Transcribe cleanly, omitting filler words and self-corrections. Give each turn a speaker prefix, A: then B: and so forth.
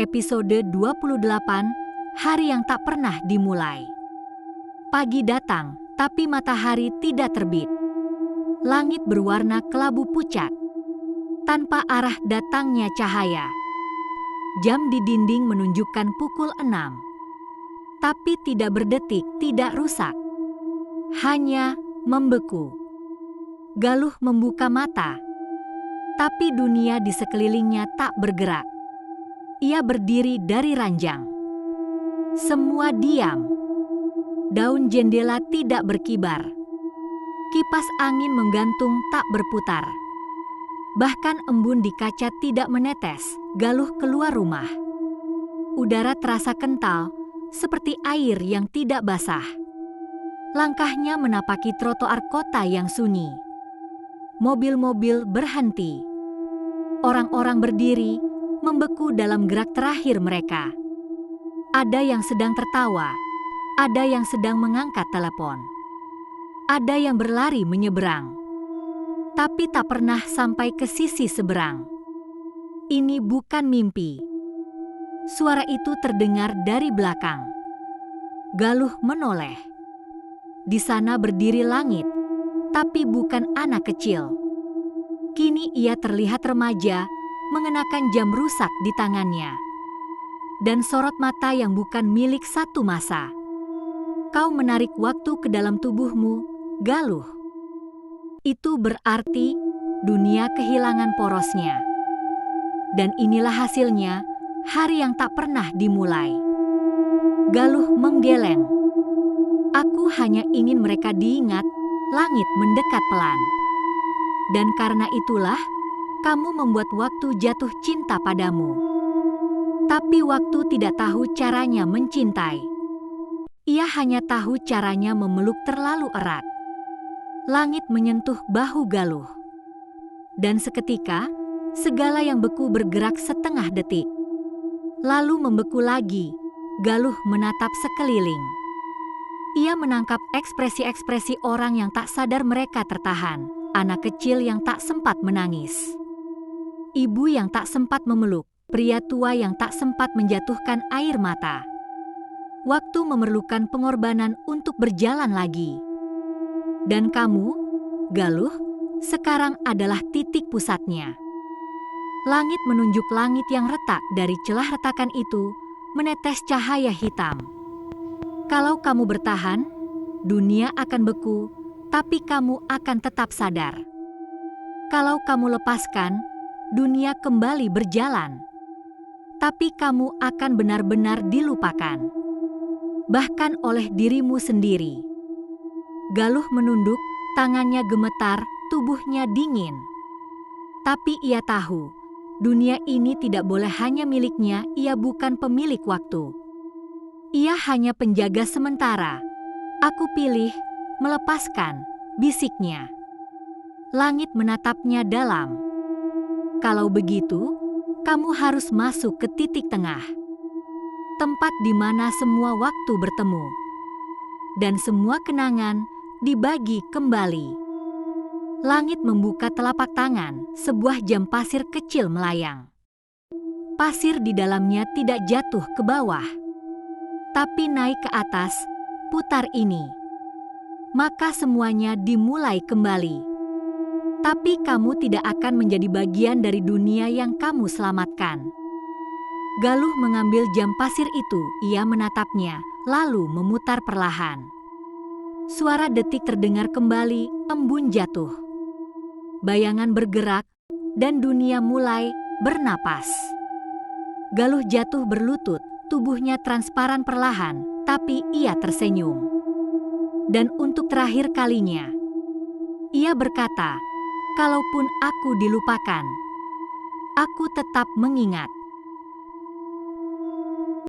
A: episode 28, Hari yang Tak Pernah Dimulai. Pagi datang, tapi matahari tidak terbit. Langit berwarna kelabu pucat. Tanpa arah datangnya cahaya. Jam di dinding menunjukkan pukul 6. Tapi tidak berdetik, tidak rusak. Hanya membeku. Galuh membuka mata. Tapi dunia di sekelilingnya tak bergerak. Ia berdiri dari ranjang. Semua diam. Daun jendela tidak berkibar. Kipas angin menggantung tak berputar. Bahkan embun di kaca tidak menetes. Galuh keluar rumah. Udara terasa kental, seperti air yang tidak basah. Langkahnya menapaki trotoar kota yang sunyi. Mobil-mobil berhenti. Orang-orang berdiri, membeku dalam gerak terakhir mereka. Ada yang sedang tertawa, ada yang sedang mengangkat telepon. Ada yang berlari menyeberang, tapi tak pernah sampai ke sisi seberang. Ini bukan mimpi. Suara itu terdengar dari belakang. Galuh menoleh. Di sana berdiri langit, tapi bukan anak kecil. Kini ia terlihat remaja, mengenakan jam rusak di tangannya. Dan sorot mata yang bukan milik satu masa. Kau menarik waktu ke dalam tubuhmu, Galuh. Itu berarti dunia kehilangan porosnya. Dan inilah hasilnya, hari yang tak pernah dimulai. Galuh menggeleng. Aku hanya ingin mereka diingat, langit mendekat pelan. Dan karena itulah, kamu membuat waktu jatuh cinta padamu. Tapi waktu tidak tahu caranya mencintai. Ia hanya tahu caranya memeluk terlalu erat. Langit menyentuh bahu Galuh. Dan seketika, segala yang beku bergerak setengah detik. Lalu membeku lagi, Galuh menatap sekeliling. Ia menangkap ekspresi-ekspresi orang yang tak sadar mereka tertahan. Anak kecil yang tak sempat menangis. Ibu yang tak sempat memeluk, pria tua yang tak sempat menjatuhkan air mata. Waktu memerlukan pengorbanan untuk berjalan lagi. Dan kamu, Galuh, sekarang adalah titik pusatnya. Langit menunjuk langit yang retak dari celah retakan itu, menetes cahaya hitam. Kalau kamu bertahan, dunia akan beku, tapi kamu akan tetap sadar. Kalau kamu lepaskan, dunia kembali berjalan. Tapi kamu akan benar-benar dilupakan. Bahkan oleh dirimu sendiri. Galuh menunduk, tangannya gemetar, tubuhnya dingin. Tapi ia tahu, dunia ini tidak boleh hanya miliknya, ia bukan pemilik waktu. Ia hanya penjaga sementara. Aku pilih melepaskan, bisiknya. Langit menatapnya dalam. Kalau begitu, kamu harus masuk ke titik tengah. Tempat di mana semua waktu bertemu. Dan semua kenangan dibagi kembali. Langit membuka telapak tangan, sebuah jam pasir kecil melayang. Pasir di dalamnya tidak jatuh ke bawah. Tapi naik ke atas, putar ini. Maka semuanya dimulai kembali. Tapi kamu tidak akan menjadi bagian dari dunia yang kamu selamatkan. Galuh mengambil jam pasir itu, ia menatapnya, lalu memutar perlahan. Suara detik terdengar kembali, embun jatuh. Bayangan bergerak, dan dunia mulai bernapas. Galuh jatuh berlutut, tubuhnya transparan perlahan, tapi ia tersenyum. Dan untuk terakhir kalinya, ia berkata, kalaupun aku dilupakan, aku tetap mengingat.